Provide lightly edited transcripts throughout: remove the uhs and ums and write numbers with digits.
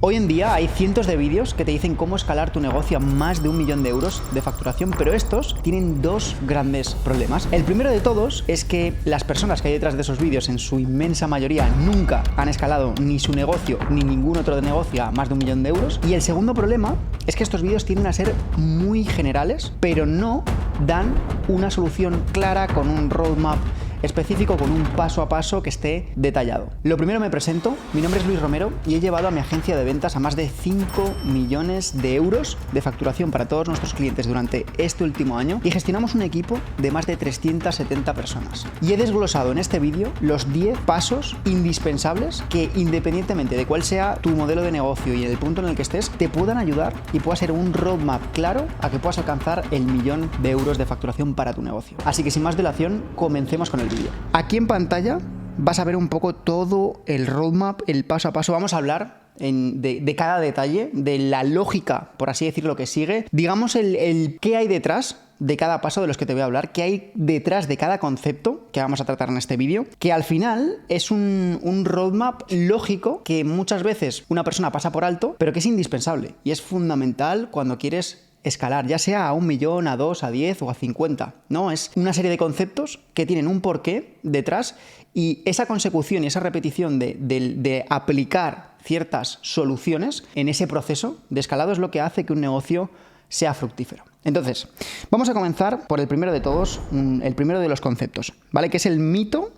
Hoy en día hay cientos de vídeos que te dicen cómo escalar tu negocio a más de 1 millón de euros de facturación, pero estos tienen dos grandes problemas. El primero de todos es que las personas que hay detrás de esos vídeos, en su inmensa mayoría, nunca han escalado ni su negocio ni ningún otro negocio a más de 1 millón de euros. Y el segundo problema es que estos vídeos tienden a ser muy generales, pero no dan una solución clara con un roadmap específico, con un paso a paso que esté detallado. Lo primero, me presento, mi nombre es Luis Romero y he llevado a mi agencia de ventas a más de 5 millones de euros de facturación para todos nuestros clientes durante este último año y gestionamos un equipo de más de 370 personas. Y he desglosado en este vídeo los 10 pasos indispensables que, independientemente de cuál sea tu modelo de negocio y el punto en el que estés, te puedan ayudar y pueda ser un roadmap claro a que puedas alcanzar el 1 millón de euros de facturación para tu negocio. Así que sin más dilación, comencemos con el vídeo. Aquí en pantalla vas a ver un poco todo el roadmap, el paso a paso. Vamos a hablar de cada detalle, de la lógica, por así decirlo, que sigue. Digamos el qué hay detrás de cada paso de los que te voy a hablar, qué hay detrás de cada concepto que vamos a tratar en este vídeo, que al final es un roadmap lógico que muchas veces una persona pasa por alto, pero que es indispensable y es fundamental cuando quieres escalar, ya sea a 1 millón, a 2, a 10 o a 50, ¿no? Es una serie de conceptos que tienen un porqué detrás y esa consecución y esa repetición de aplicar ciertas soluciones en ese proceso de escalado es lo que hace que un negocio sea fructífero. Entonces, vamos a comenzar por el primero de todos, el primero de los conceptos, ¿vale? Que es el mito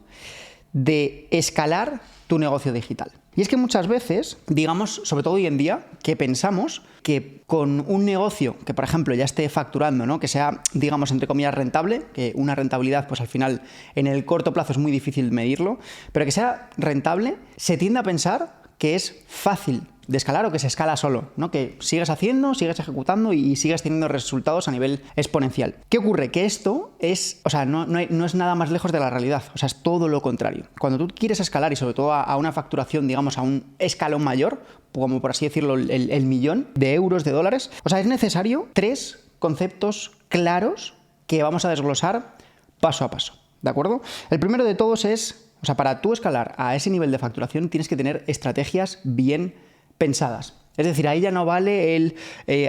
de escalar tu negocio digital. Y es que muchas veces, digamos, sobre todo hoy en día, que pensamos que con un negocio que, por ejemplo, ya esté facturando, ¿no? Que sea, digamos, entre comillas, rentable, que una rentabilidad, pues al final, en el corto plazo es muy difícil medirlo, pero que sea rentable, se tiende a pensar que es fácil de escalar o que se escala solo, ¿no? Que sigues haciendo, sigues ejecutando y sigues teniendo resultados a nivel exponencial. ¿Qué ocurre? Que esto es, o sea, no es nada más lejos de la realidad, o sea, es todo lo contrario. Cuando tú quieres escalar y sobre todo a una facturación, digamos, a un escalón mayor, como por así decirlo, el millón de euros, de dólares, o sea, es necesario 3 conceptos claros que vamos a desglosar paso a paso, ¿de acuerdo? El primero de todos es, o sea, para tú escalar a ese nivel de facturación tienes que tener estrategias bien pensadas. Es decir, ahí ya no vale el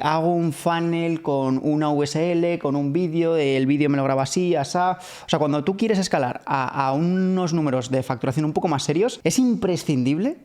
hago un funnel con una VSL, con un vídeo, el vídeo me lo grabo así, asá. O sea, cuando tú quieres escalar a unos números de facturación un poco más serios, es imprescindible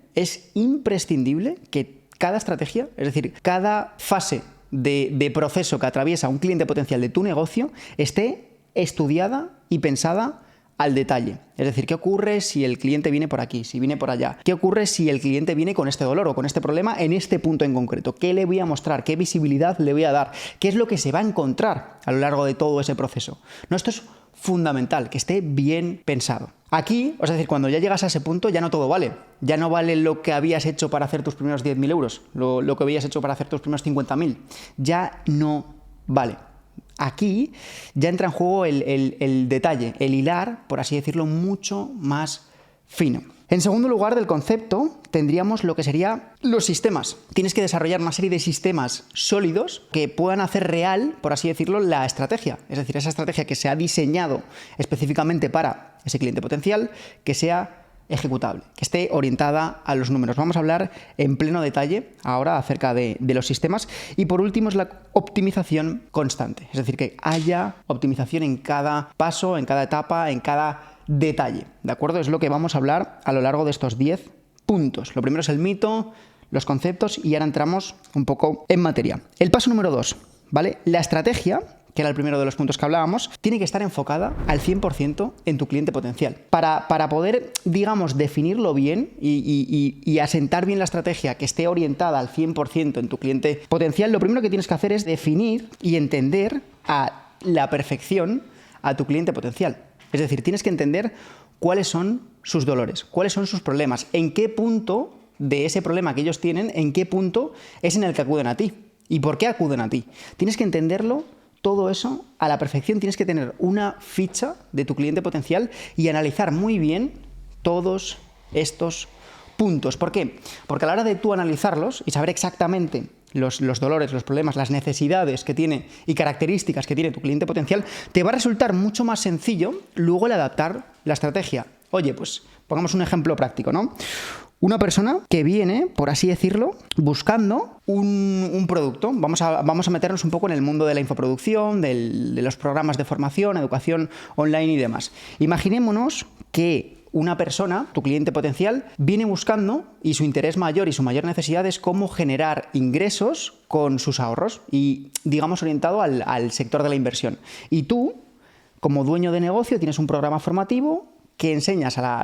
que cada estrategia, es decir, cada fase de proceso que atraviesa un cliente potencial de tu negocio esté estudiada y pensada al detalle. Es decir, ¿qué ocurre si el cliente viene por aquí, si viene por allá? ¿Qué ocurre si el cliente viene con este dolor o con este problema en este punto en concreto? ¿Qué le voy a mostrar? ¿Qué visibilidad le voy a dar? ¿Qué es lo que se va a encontrar a lo largo de todo ese proceso? No, esto es fundamental, que esté bien pensado. Aquí, es decir, cuando ya llegas a ese punto, ya no todo vale. Ya no vale lo que habías hecho para hacer tus primeros 10.000 euros, lo que habías hecho para hacer tus primeros 50.000. Ya no vale. Aquí ya entra en juego el detalle, el hilar, por así decirlo, mucho más fino. En segundo lugar del concepto tendríamos lo que serían los sistemas. Tienes que desarrollar una serie de sistemas sólidos que puedan hacer real, por así decirlo, la estrategia. Es decir, esa estrategia que se ha diseñado específicamente para ese cliente potencial, que sea ejecutable, que esté orientada a los números. Vamos a hablar en pleno detalle ahora acerca de los sistemas. Y por último es la optimización constante, es decir, que haya optimización en cada paso, en cada etapa, en cada detalle, ¿de acuerdo? Es lo que vamos a hablar a lo largo de estos 10 puntos. Lo primero es el mito, los conceptos y ahora entramos un poco en materia. El paso número 2, ¿vale? La estrategia, que era el primero de los puntos que hablábamos, tiene que estar enfocada al 100% en tu cliente potencial. Para poder, digamos, definirlo bien y asentar bien la estrategia que esté orientada al 100% en tu cliente potencial, lo primero que tienes que hacer es definir y entender a la perfección a tu cliente potencial. Es decir, tienes que entender cuáles son sus dolores, cuáles son sus problemas, en qué punto de ese problema que ellos tienen, en qué punto es en el que acuden a ti y por qué acuden a ti. Tienes que entenderlo todo eso a la perfección, tienes que tener una ficha de tu cliente potencial y analizar muy bien todos estos puntos. ¿Por qué? Porque a la hora de tú analizarlos y saber exactamente los dolores, los problemas, las necesidades que tiene y características que tiene tu cliente potencial, te va a resultar mucho más sencillo luego el adaptar la estrategia. Oye, pues pongamos un ejemplo práctico, ¿no? una persona que viene, por así decirlo, buscando un producto. Vamos a meternos un poco en el mundo de la infoproducción, de los programas de formación, educación online y demás. Imaginémonos que una persona, tu cliente potencial, viene buscando y su interés mayor y su mayor necesidad es cómo generar ingresos con sus ahorros y, digamos, orientado al sector de la inversión. Y tú, como dueño de negocio, tienes un programa formativo que enseñas a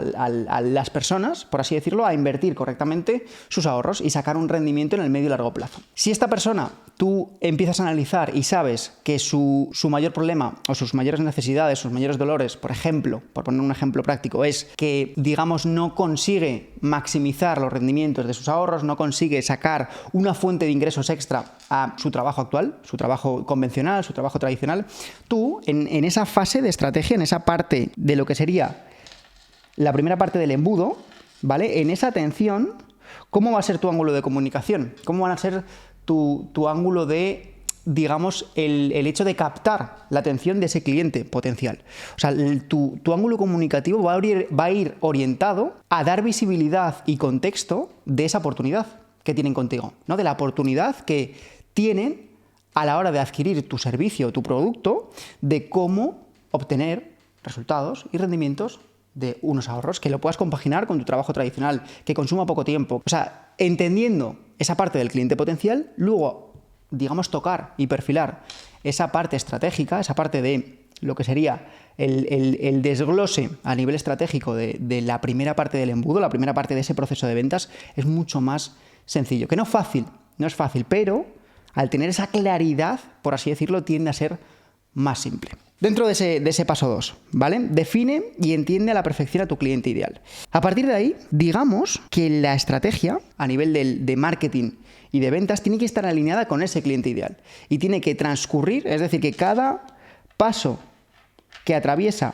las personas, por así decirlo, a invertir correctamente sus ahorros y sacar un rendimiento en el medio y largo plazo. Si esta persona tú empiezas a analizar y sabes que su mayor problema o sus mayores necesidades, sus mayores dolores, por ejemplo, por poner un ejemplo práctico, es que, digamos, no consigue maximizar los rendimientos de sus ahorros, no consigue sacar una fuente de ingresos extra a su trabajo actual, su trabajo convencional, su trabajo tradicional, tú, en esa fase de estrategia, en esa parte de lo que sería la primera parte del embudo, ¿vale? En esa atención, ¿cómo va a ser tu ángulo de comunicación? ¿Cómo van a ser tu ángulo de, digamos, el hecho de captar la atención de ese cliente potencial? O sea, tu ángulo comunicativo va a ir orientado a dar visibilidad y contexto de esa oportunidad que tienen contigo, ¿no? De la oportunidad que tienen a la hora de adquirir tu servicio o tu producto, de cómo obtener resultados y rendimientos de unos ahorros, que lo puedas compaginar con tu trabajo tradicional, que consuma poco tiempo. O sea, entendiendo esa parte del cliente potencial, luego, digamos, tocar y perfilar esa parte estratégica, esa parte de lo que sería el desglose a nivel estratégico de la primera parte del embudo, la primera parte de ese proceso de ventas, es mucho más sencillo. Que no es fácil, pero al tener esa claridad, por así decirlo, tiende a ser más simple. Dentro de ese paso 2, ¿vale? Define y entiende a la perfección a tu cliente ideal. A partir de ahí, digamos que la estrategia a nivel de marketing y de ventas tiene que estar alineada con ese cliente ideal. Y tiene que transcurrir, es decir, que cada paso que atraviesa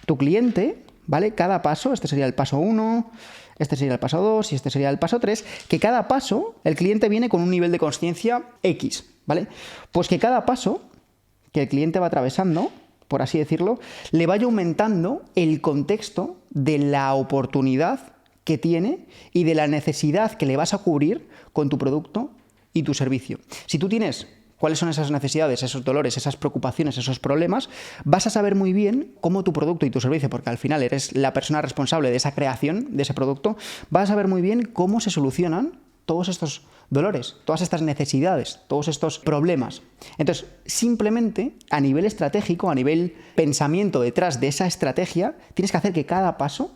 tu cliente, ¿vale? Cada paso, este sería el paso 1, este sería el paso 2 y este sería el paso 3, que cada paso el cliente viene con un nivel de consciencia X, ¿vale? Pues que cada paso que el cliente va atravesando, por así decirlo, le vaya aumentando el contexto de la oportunidad que tiene y de la necesidad que le vas a cubrir con tu producto y tu servicio. Si tú tienes cuáles son esas necesidades, esos dolores, esas preocupaciones, esos problemas, vas a saber muy bien cómo tu producto y tu servicio, porque al final eres la persona responsable de esa creación, de ese producto, vas a saber muy bien cómo se solucionan todos estos dolores, todas estas necesidades, todos estos problemas. Entonces, simplemente a nivel estratégico, a nivel pensamiento detrás de esa estrategia, tienes que hacer que cada paso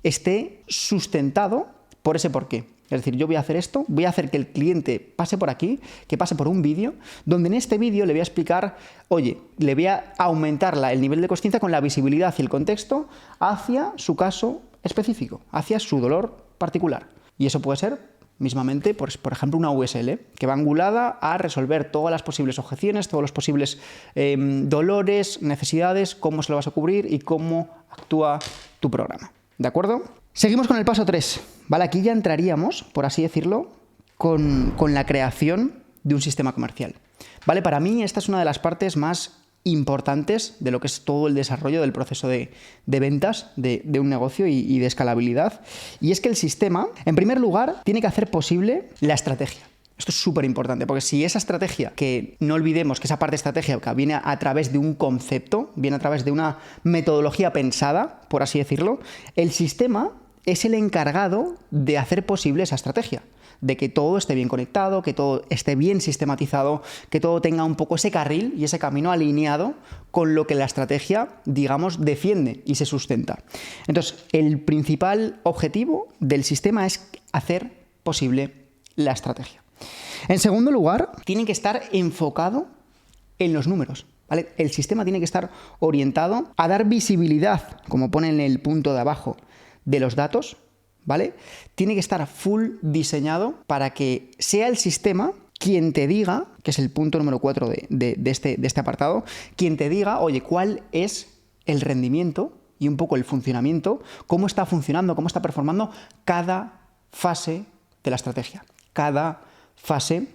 esté sustentado por ese porqué. Es decir, yo voy a hacer esto, voy a hacer que el cliente pase por aquí, que pase por un vídeo, donde en este vídeo le voy a explicar, oye, le voy a aumentar el nivel de consciencia con la visibilidad y el contexto hacia su caso específico, hacia su dolor particular. Y eso puede ser, mismamente, por ejemplo, una USL, que va angulada a resolver todas las posibles objeciones, todos los posibles dolores, necesidades, cómo se lo vas a cubrir y cómo actúa tu programa. ¿De acuerdo? Seguimos con el paso 3, ¿vale? Aquí ya entraríamos, por así decirlo, con la creación de un sistema comercial, ¿vale? Para mí esta es una de las partes más importantes de lo que es todo el desarrollo del proceso de ventas de un negocio y de escalabilidad. Y es que el sistema, en primer lugar, tiene que hacer posible la estrategia. Esto es súper importante, porque si esa estrategia, que no olvidemos que esa parte estratégica viene a través de un concepto, viene a través de una metodología pensada, por así decirlo, el sistema es el encargado de hacer posible esa estrategia, de que todo esté bien conectado, que todo esté bien sistematizado, que todo tenga un poco ese carril y ese camino alineado con lo que la estrategia, digamos, defiende y se sustenta. Entonces, el principal objetivo del sistema es hacer posible la estrategia. En segundo lugar, tiene que estar enfocado en los números, ¿vale? El sistema tiene que estar orientado a dar visibilidad, como pone en el punto de abajo, de los datos, ¿vale? Tiene que estar full diseñado para que sea el sistema quien te diga, que es el punto número 4 de este apartado, quien te diga, oye, cuál es el rendimiento y un poco el funcionamiento, cómo está funcionando, cómo está performando cada fase de la estrategia, cada fase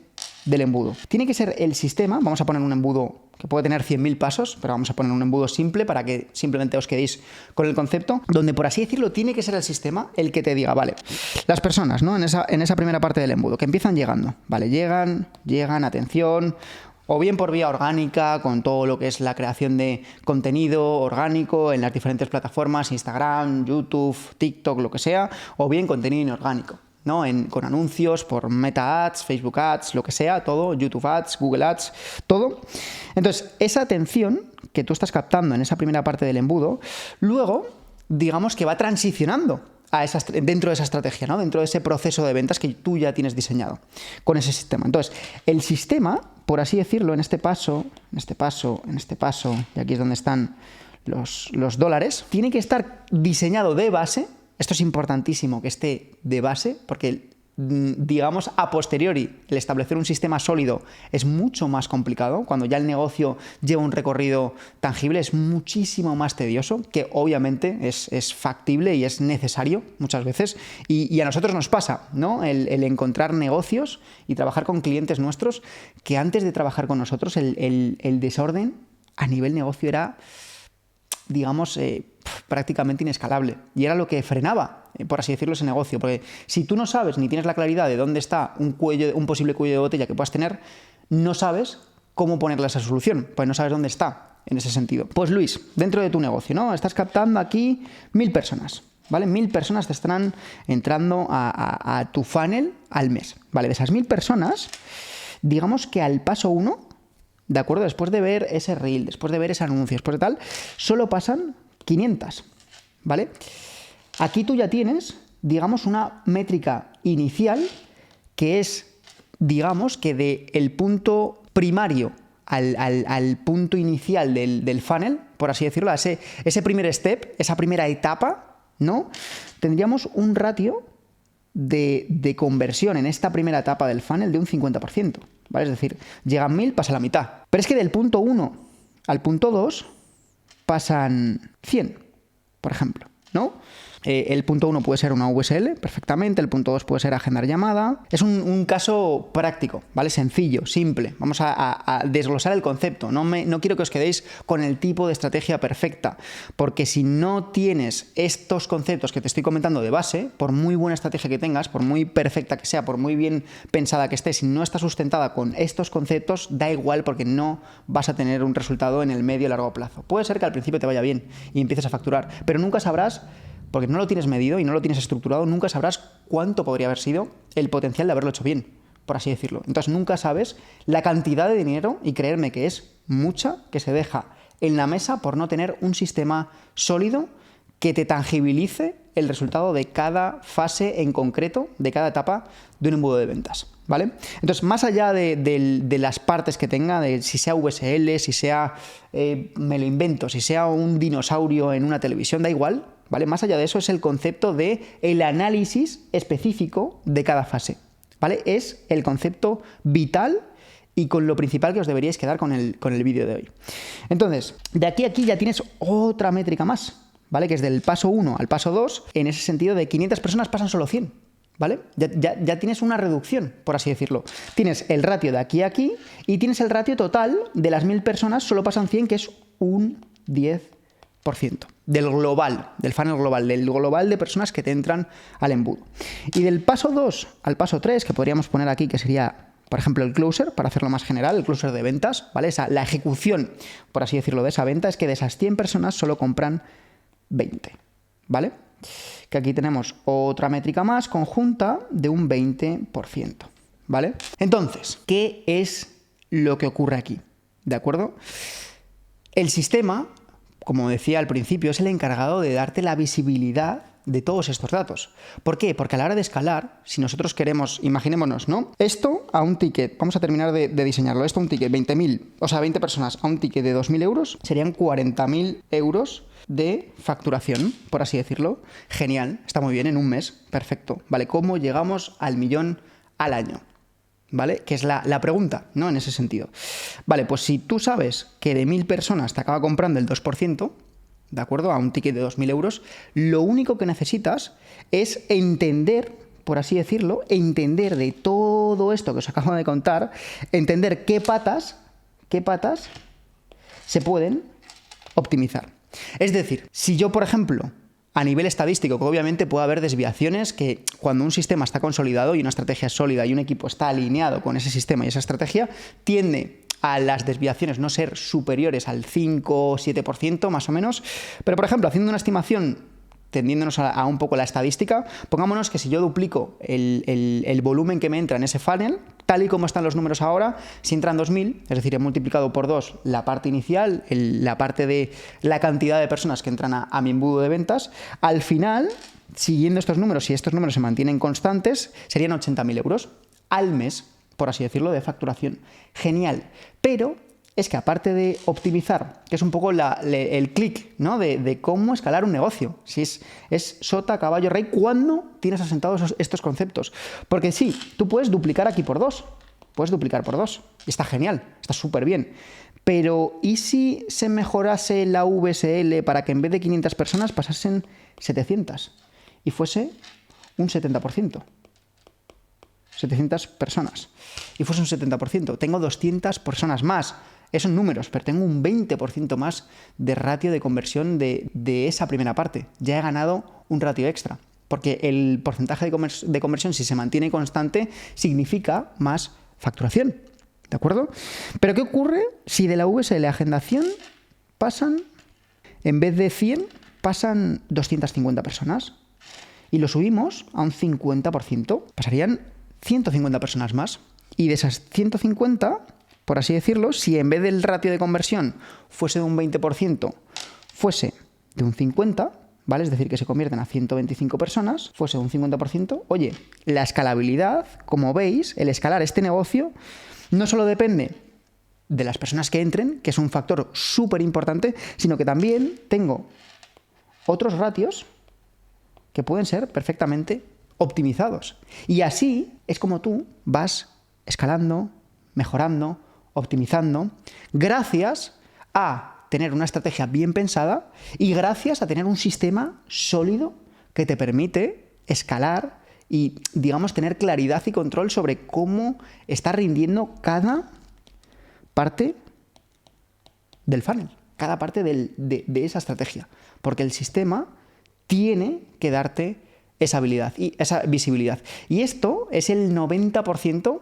del embudo. Tiene que ser el sistema, vamos a poner un embudo que puede tener 100.000 pasos, pero vamos a poner un embudo simple para que simplemente os quedéis con el concepto, donde, por así decirlo, tiene que ser el sistema el que te diga, vale, las personas, ¿no? En esa primera parte del embudo, que empiezan llegando, vale, llegan, atención, o bien por vía orgánica, con todo lo que es la creación de contenido orgánico en las diferentes plataformas, Instagram, YouTube, TikTok, lo que sea, o bien contenido inorgánico, ¿no? Con anuncios por Meta Ads, Facebook Ads, lo que sea, todo, YouTube Ads, Google Ads, todo. Entonces, esa atención que tú estás captando en esa primera parte del embudo, luego, digamos que va transicionando dentro de esa estrategia, ¿no? Dentro de ese proceso de ventas que tú ya tienes diseñado con ese sistema. Entonces, el sistema, por así decirlo, en este paso, y aquí es donde están los dólares, tiene que estar diseñado de base. Esto es importantísimo que esté de base, porque, digamos, a posteriori, el establecer un sistema sólido es mucho más complicado. Cuando ya el negocio lleva un recorrido tangible, es muchísimo más tedioso, que obviamente es factible y es necesario muchas veces. Y a nosotros nos pasa, ¿no? El encontrar negocios y trabajar con clientes nuestros que antes de trabajar con nosotros, el desorden a nivel negocio era, digamos, prácticamente inescalable. Y era lo que frenaba, por así decirlo, ese negocio. Porque si tú no sabes ni tienes la claridad de dónde está un posible cuello de botella que puedas tener, no sabes cómo ponerle esa solución, pues no sabes dónde está en ese sentido. Pues Luis, dentro de tu negocio, ¿no? Estás captando aquí 1.000 personas, ¿vale? 1.000 personas te estarán entrando a tu funnel al mes, ¿vale? De esas 1.000 personas, digamos que al paso 1, ¿de acuerdo? Después de ver ese reel, después de ver ese anuncio, después de tal, solo pasan 500, ¿vale? Aquí tú ya tienes, digamos, una métrica inicial que es, digamos, que del punto primario al punto inicial del funnel, por así decirlo, ese primer step, esa primera etapa, ¿no? Tendríamos un ratio de conversión en esta primera etapa del funnel de un 50%, ¿vale? Es decir, llegan 1.000, pasa la mitad. Pero es que del punto 1 al punto 2 pasan 100, por ejemplo, ¿no? El punto 1 puede ser una VSL, perfectamente. El punto 2 puede ser agendar llamada. Es un caso práctico, ¿vale? Sencillo, simple. Vamos a desglosar el concepto. No quiero que os quedéis con el tipo de estrategia perfecta, porque si no tienes estos conceptos que te estoy comentando de base, por muy buena estrategia que tengas, por muy perfecta que sea, por muy bien pensada que esté, si no está sustentada con estos conceptos, da igual, porque no vas a tener un resultado en el medio y largo plazo. Puede ser que al principio te vaya bien y empieces a facturar, pero nunca sabrás, porque no lo tienes medido y no lo tienes estructurado, nunca sabrás cuánto podría haber sido el potencial de haberlo hecho bien, por así decirlo. Entonces nunca sabes la cantidad de dinero, y creerme que es mucha, que se deja en la mesa por no tener un sistema sólido que te tangibilice el resultado de cada fase en concreto, de cada etapa de un embudo de ventas, ¿vale? Entonces, más allá de las partes que tenga, de si sea VSL, si sea, me lo invento, si sea un dinosaurio en una televisión, da igual, ¿vale? Más allá de eso es el concepto de el análisis específico de cada fase, ¿vale? Es el concepto vital y con lo principal que os deberíais quedar con el vídeo de hoy. Entonces, de aquí a aquí ya tienes otra métrica más, ¿vale? Que es del paso 1 al paso 2, en ese sentido de 500 personas pasan solo 100, ¿vale? Ya tienes una reducción, por así decirlo. Tienes el ratio de aquí a aquí y tienes el ratio total de las 1.000 personas, solo pasan 100, que es un 10%. Del global, del funnel global, del global de personas que te entran al embudo. Y del paso 2 al paso 3, que podríamos poner aquí, que sería, por ejemplo, el closer, para hacerlo más general, el closer de ventas, ¿vale? La ejecución, por así decirlo, de esa venta es que de esas 100 personas solo compran 20, ¿vale? Que aquí tenemos otra métrica más conjunta de un 20%, ¿vale? Entonces, ¿qué es lo que ocurre aquí? ¿De acuerdo? El sistema, como decía al principio, es el encargado de darte la visibilidad de todos estos datos. ¿Por qué? Porque a la hora de escalar, si nosotros queremos, imaginémonos, ¿no? Esto a un ticket, vamos a terminar de diseñarlo, esto a un ticket, 20.000, o sea, 20 personas a un ticket de 2.000 euros, serían 40.000 euros de facturación, por así decirlo. Genial, está muy bien, en un mes, perfecto. Vale, ¿cómo llegamos al 1.000.000 al año? ¿Vale? Que es la pregunta, ¿no? En ese sentido. Vale, pues si tú sabes que de 1.000 personas te acaba comprando el 2%, ¿de acuerdo? A un ticket de 2.000 euros, lo único que necesitas es entender, por así decirlo, entender de todo esto que os acabo de contar, entender qué patas se pueden optimizar. Es decir, si yo, por ejemplo, a nivel estadístico, que obviamente puede haber desviaciones, que cuando un sistema está consolidado y una estrategia es sólida y un equipo está alineado con ese sistema y esa estrategia, tiende a las desviaciones no ser superiores al 5 o 7% más o menos. Pero, por ejemplo, haciendo una estimación, tendiéndonos a un poco la estadística, pongámonos que si yo duplico el volumen que me entra en ese funnel, tal y como están los números ahora, si entran 2.000, es decir, he multiplicado por 2 la parte inicial, la parte de la cantidad de personas que entran a mi embudo de ventas, al final, siguiendo estos números, si estos números se mantienen constantes, serían 80.000 euros al mes, por así decirlo, de facturación. Genial. Pero es que aparte de optimizar, que es un poco el clic, ¿no? de cómo escalar un negocio, si es sota, caballo, rey, ¿cuándo tienes asentados estos conceptos? Porque sí, tú puedes duplicar aquí por 2, puedes duplicar por 2, y está genial, está súper bien. Pero, ¿y si se mejorase la VSL para que en vez de 500 personas pasasen 700 y fuese un 70%? 700 personas y fuese un 70%. Tengo 200 personas más. Esos son números, pero tengo un 20% más de ratio de conversión de esa primera parte. Ya he ganado un ratio extra, porque el porcentaje de conversión, si se mantiene constante, significa más facturación. ¿De acuerdo? Pero ¿qué ocurre si de la VSL a agendación pasan, en vez de 100, pasan 250 personas? Y lo subimos a un 50%. Pasarían 150 personas más. Y de esas 150, por así decirlo, si en vez del ratio de conversión fuese de un 20%, fuese de un 50%, ¿vale? Es decir, que se convierten a 125 personas, fuese un 50%, oye, la escalabilidad, como veis, el escalar este negocio, no solo depende de las personas que entren, que es un factor súper importante, sino que también tengo otros ratios que pueden ser perfectamente optimizados. Y así es como tú vas escalando, mejorando, optimizando, gracias a tener una estrategia bien pensada y gracias a tener un sistema sólido que te permite escalar y, digamos, tener claridad y control sobre cómo está rindiendo cada parte del funnel, cada parte de esa estrategia. Porque el sistema tiene que darte esa habilidad y esa visibilidad. Y esto es el 90%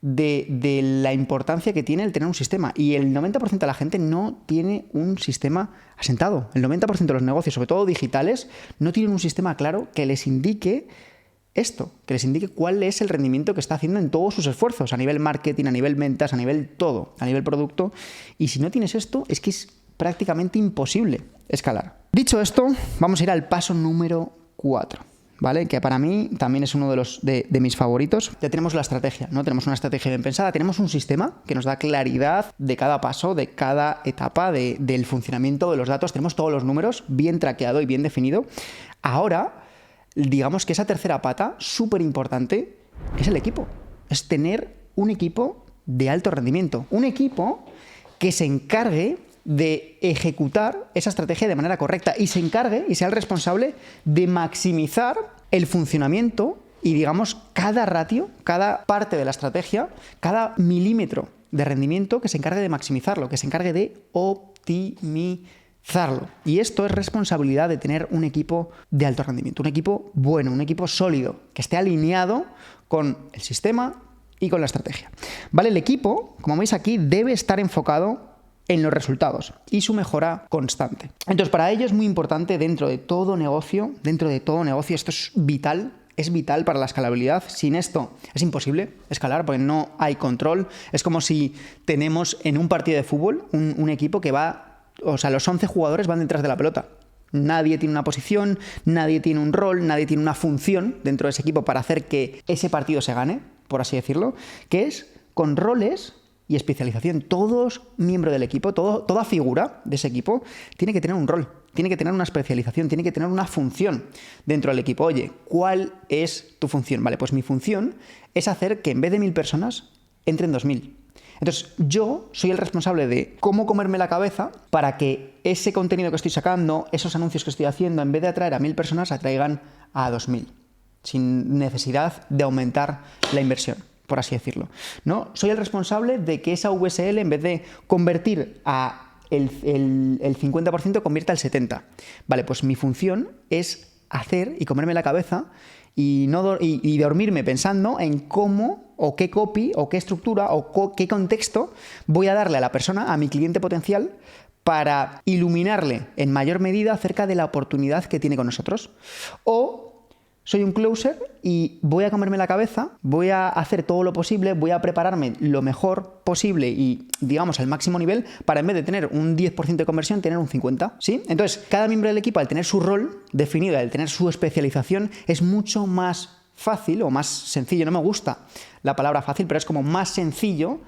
de la importancia que tiene el tener un sistema. Y el 90% de la gente no tiene un sistema asentado. El 90% de los negocios, sobre todo digitales, no tienen un sistema claro que les indique esto, que les indique cuál es el rendimiento que está haciendo en todos sus esfuerzos, a nivel marketing, a nivel ventas, a nivel todo, a nivel producto. Y si no tienes esto, es que es prácticamente imposible escalar. Dicho esto, vamos a ir al paso número 4. ¿Vale? Que para mí también es uno de mis favoritos. Ya tenemos la estrategia, ¿no? Tenemos una estrategia bien pensada, tenemos un sistema que nos da claridad de cada paso, de cada etapa del funcionamiento de los datos, tenemos todos los números bien traqueado y bien definido. Ahora, digamos que esa tercera pata, súper importante, es el equipo. Es tener un equipo de alto rendimiento, un equipo que se encargue de ejecutar esa estrategia de manera correcta y se encargue y sea el responsable de maximizar el funcionamiento y, digamos, cada ratio, cada parte de la estrategia, cada milímetro de rendimiento, que se encargue de maximizarlo, que se encargue de optimizarlo. Y esto es responsabilidad de tener un equipo de alto rendimiento, un equipo bueno, un equipo sólido, que esté alineado con el sistema y con la estrategia. ¿Vale? El equipo, como veis aquí, debe estar enfocado en los resultados y su mejora constante. Entonces, para ello es muy importante dentro de todo negocio, esto es vital para la escalabilidad. Sin esto es imposible escalar porque no hay control. Es como si tenemos en un partido de fútbol un equipo que va, o sea, los 11 jugadores van detrás de la pelota. Nadie tiene una posición, nadie tiene un rol, nadie tiene una función dentro de ese equipo para hacer que ese partido se gane, por así decirlo, que es con roles y especialización. Todos miembros del equipo, toda figura de ese equipo tiene que tener un rol, tiene que tener una especialización, tiene que tener una función dentro del equipo. Oye, ¿cuál es tu función? Vale, pues mi función es hacer que en vez de 1.000 personas entren 2.000. Entonces, yo soy el responsable de cómo comerme la cabeza para que ese contenido que estoy sacando, esos anuncios que estoy haciendo, en vez de atraer a 1.000 personas, atraigan a 2.000, sin necesidad de aumentar la inversión, por así decirlo, ¿no? Soy el responsable de que esa VSL, en vez de convertir a el 50% convierta el 70%. Vale, pues mi función es hacer y comerme la cabeza y dormirme pensando en cómo o qué copy o qué estructura o qué contexto voy a darle a la persona, a mi cliente potencial, para iluminarle en mayor medida acerca de la oportunidad que tiene con nosotros. O soy un closer y voy a comerme la cabeza, voy a hacer todo lo posible, voy a prepararme lo mejor posible y, digamos, al máximo nivel para, en vez de tener un 10% de conversión, tener un 50%, ¿sí? Entonces, cada miembro del equipo, al tener su rol definido, al tener su especialización, es mucho más fácil o más sencillo. No me gusta la palabra fácil, pero es como más sencillo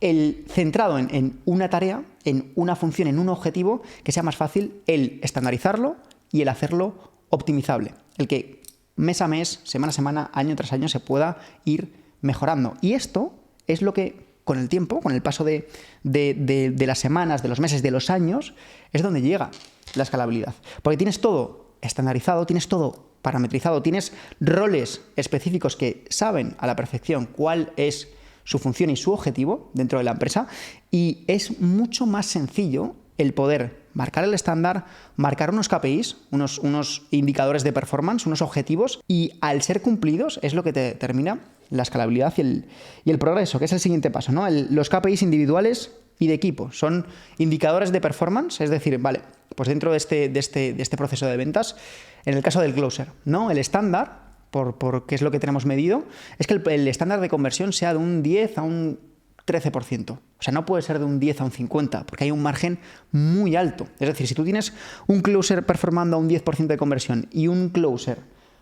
el centrado en una tarea, en una función, en un objetivo, que sea más fácil el estandarizarlo y el hacerlo optimizable. El que mes a mes, semana a semana, año tras año se pueda ir mejorando. Y esto es lo que, con el tiempo, con el paso de las semanas, de los meses, de los años, es donde llega la escalabilidad. Porque tienes todo estandarizado, tienes todo parametrizado, tienes roles específicos que saben a la perfección cuál es su función y su objetivo dentro de la empresa, y es mucho más sencillo el poder marcar el estándar, marcar unos KPIs, unos indicadores de performance, unos objetivos, y al ser cumplidos es lo que te determina la escalabilidad y el progreso, que es el siguiente paso, ¿no? Los KPIs individuales y de equipo son indicadores de performance, es decir, vale, pues dentro de este proceso de ventas, en el caso del closer, ¿no? El estándar, por qué es lo que tenemos medido, es que el estándar de conversión sea de un 10 a un 13%. O sea, no puede ser de un 10 a un 50, porque hay un margen muy alto. Es decir, si tú tienes un closer performando a un 10% de conversión y un closer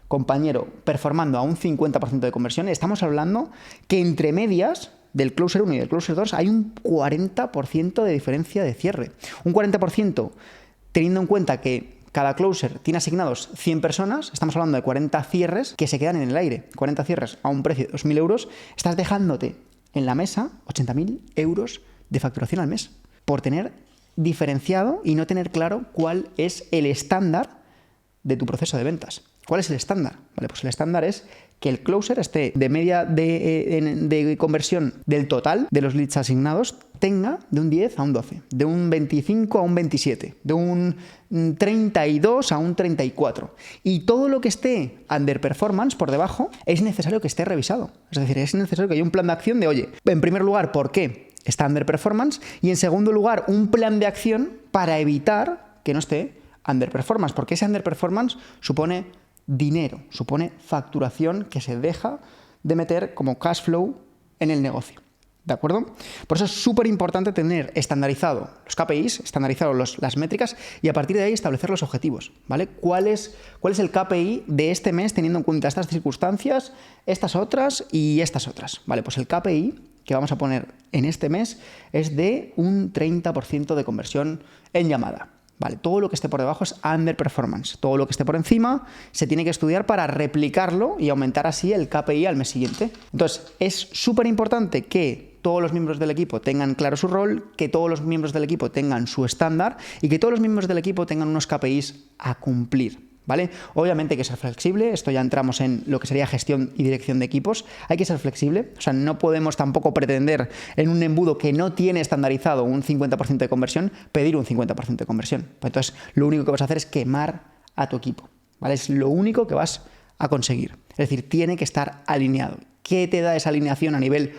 compañero performando a un 50% de conversión, estamos hablando que entre medias del closer 1 y del closer 2 hay un 40% de diferencia de cierre. Un 40% teniendo en cuenta que cada closer tiene asignados 100 personas, estamos hablando de 40 cierres que se quedan en el aire. 40 cierres a un precio de 2.000 euros, estás dejándote en la mesa 80.000 euros de facturación al mes por tener diferenciado y no tener claro cuál es el estándar de tu proceso de ventas. ¿Cuál es el estándar? Vale, pues el estándar es que el closer esté de media de conversión del total de los leads asignados, tenga de un 10 a un 12, de un 25 a un 27, de un 32 a un 34. Y todo lo que esté underperformance por debajo es necesario que esté revisado. Es decir, es necesario que haya un plan de acción de, oye, en primer lugar, ¿por qué está underperformance? Y en segundo lugar, un plan de acción para evitar que no esté underperformance, porque ese underperformance supone dinero, supone facturación que se deja de meter como cash flow en el negocio. ¿De acuerdo? Por eso es súper importante tener estandarizado los KPIs, estandarizado las métricas, y a partir de ahí establecer los objetivos, ¿vale? ¿Cuál es el KPI de este mes teniendo en cuenta estas circunstancias, estas otras y estas otras? Vale, pues el KPI que vamos a poner en este mes es de un 30% de conversión en llamada. Vale, todo lo que esté por debajo es underperformance. Todo lo que esté por encima se tiene que estudiar para replicarlo y aumentar así el KPI al mes siguiente. Entonces, es súper importante que todos los miembros del equipo tengan claro su rol, que todos los miembros del equipo tengan su estándar y que todos los miembros del equipo tengan unos KPIs a cumplir. ¿Vale? Obviamente hay que ser flexible, esto ya entramos en lo que sería gestión y dirección de equipos, hay que ser flexible, o sea, no podemos tampoco pretender en un embudo que no tiene estandarizado un 50% de conversión, pedir un 50% de conversión. Pues entonces, lo único que vas a hacer es quemar a tu equipo, ¿vale? Es lo único que vas a conseguir, es decir, tiene que estar alineado. ¿Qué te da esa alineación a nivel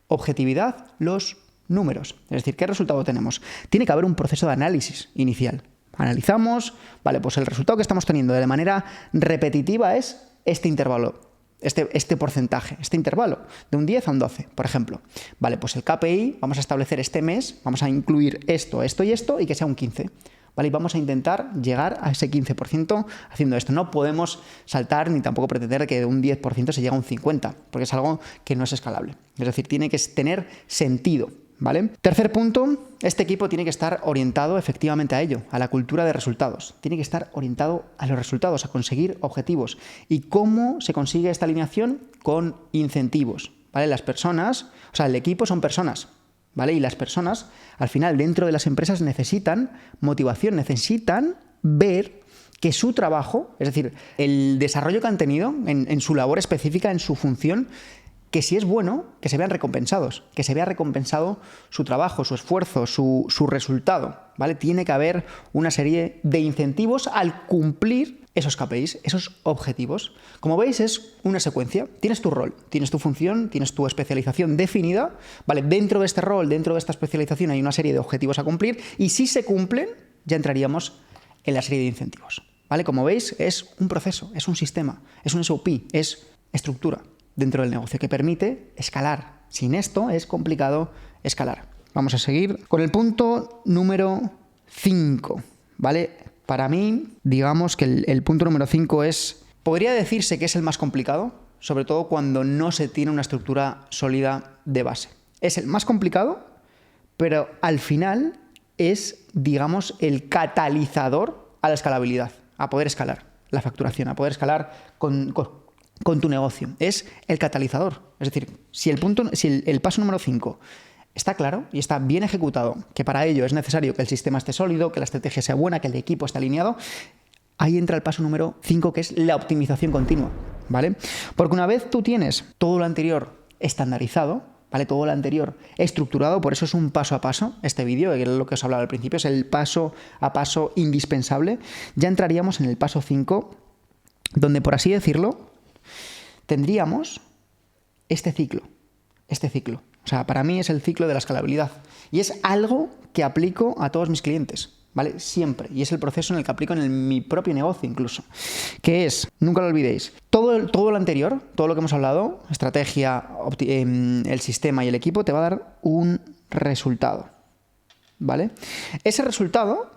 objetividad? Los números, es decir, ¿qué resultado tenemos? Tiene que haber un proceso de análisis inicial. Analizamos, vale, pues el resultado que estamos teniendo de manera repetitiva es este intervalo, este porcentaje, este intervalo, de un 10 a un 12, por ejemplo. Vale, pues el KPI, vamos a establecer este mes, vamos a incluir esto, esto y esto, y que sea un 15. ¿Vale? Y vamos a intentar llegar a ese 15% haciendo esto. No podemos saltar ni tampoco pretender que de un 10% se llegue a un 50%, porque es algo que no es escalable. Es decir, tiene que tener sentido. ¿Vale? Tercer punto, este equipo tiene que estar orientado efectivamente a ello, a la cultura de resultados. Tiene que estar orientado a los resultados, a conseguir objetivos. ¿Y cómo se consigue esta alineación? Con incentivos, ¿vale? Las personas, o sea, el equipo son personas, ¿vale? Y las personas, al final, dentro de las empresas necesitan motivación, necesitan ver que su trabajo, es decir, el desarrollo que han tenido en su labor específica, en su función, que si es bueno, que se vean recompensados, que se vea recompensado su trabajo, su esfuerzo, su resultado, ¿vale? Tiene que haber una serie de incentivos al cumplir esos KPIs, esos objetivos. Como veis, es una secuencia. Tienes tu rol, tienes tu función, tienes tu especialización definida, ¿vale? Dentro de este rol, dentro de esta especialización hay una serie de objetivos a cumplir y si se cumplen, ya entraríamos en la serie de incentivos, ¿vale? Como veis, es un proceso, es un sistema, es un SOP, es estructura dentro del negocio que permite escalar. Sin esto es complicado escalar. Vamos a seguir con el punto número 5, ¿vale? Para mí, digamos que el punto número 5 podría decirse que es el más complicado, sobre todo cuando no se tiene una estructura sólida de base. Es el más complicado, pero al final es, digamos, el catalizador a la escalabilidad, a poder escalar la facturación, a poder escalar con tu negocio. Es el catalizador. Es decir, si el paso número 5 está claro y está bien ejecutado, que para ello es necesario que el sistema esté sólido, que la estrategia sea buena, que el equipo esté alineado, ahí entra el paso número 5, que es la optimización continua, ¿vale? Porque una vez tú tienes todo lo anterior estandarizado, ¿vale? Todo lo anterior estructurado, por eso es un paso a paso, este vídeo, que es lo que os hablaba al principio, es el paso a paso indispensable. Ya entraríamos en el paso 5, donde, por así decirlo, tendríamos este ciclo. O sea, para mí es el ciclo de la escalabilidad. Y es algo que aplico a todos mis clientes, ¿vale? Siempre. Y es el proceso en el que aplico en mi propio negocio incluso. Que es, nunca lo olvidéis, todo lo anterior, todo lo que hemos hablado, estrategia, el sistema y el equipo, te va a dar un resultado, ¿vale? Ese resultado,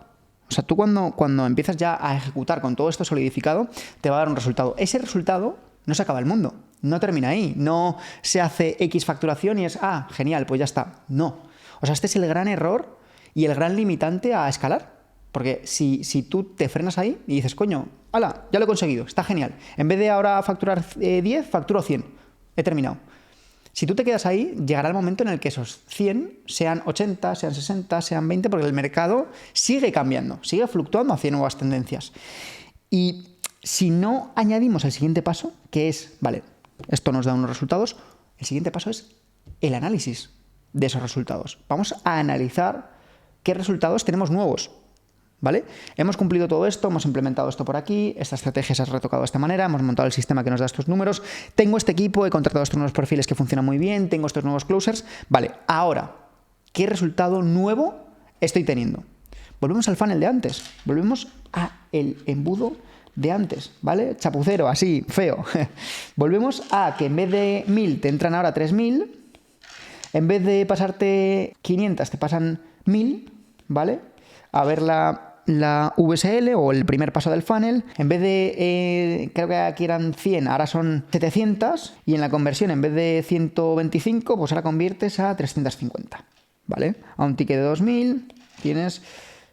o sea, tú cuando empiezas ya a ejecutar con todo esto solidificado, te va a dar un resultado. Ese resultado no se acaba el mundo. No termina ahí, no se hace X facturación y es, genial, pues ya está. No. O sea, este es el gran error y el gran limitante a escalar. Porque si tú te frenas ahí y dices, coño, hala, ya lo he conseguido, está genial. En vez de ahora facturar 10, facturo 100. He terminado. Si tú te quedas ahí, llegará el momento en el que esos 100 sean 80, sean 60, sean 20, porque el mercado sigue cambiando, sigue fluctuando hacia nuevas tendencias. Y si no añadimos el siguiente paso, que es, vale, esto nos da unos resultados, el siguiente paso es el análisis de esos resultados. Vamos a analizar qué resultados tenemos nuevos, ¿vale? Hemos cumplido todo esto, hemos implementado esto por aquí, esta estrategia se ha retocado de esta manera, hemos montado el sistema que nos da estos números, tengo este equipo, he contratado estos nuevos perfiles que funcionan muy bien, tengo estos nuevos closers, vale, ahora, ¿qué resultado nuevo estoy teniendo? Volvemos al funnel de antes, volvemos a el embudo de antes, ¿vale? Chapucero, así, feo. Volvemos a que en vez de 1000 te entran ahora 3000, en vez de pasarte 500 te pasan 1000, ¿vale? A ver la VSL o el primer paso del funnel, en vez de, creo que aquí eran 100, ahora son 700 y en la conversión en vez de 125, pues ahora conviertes a 350, ¿vale? A un ticket de 2000 tienes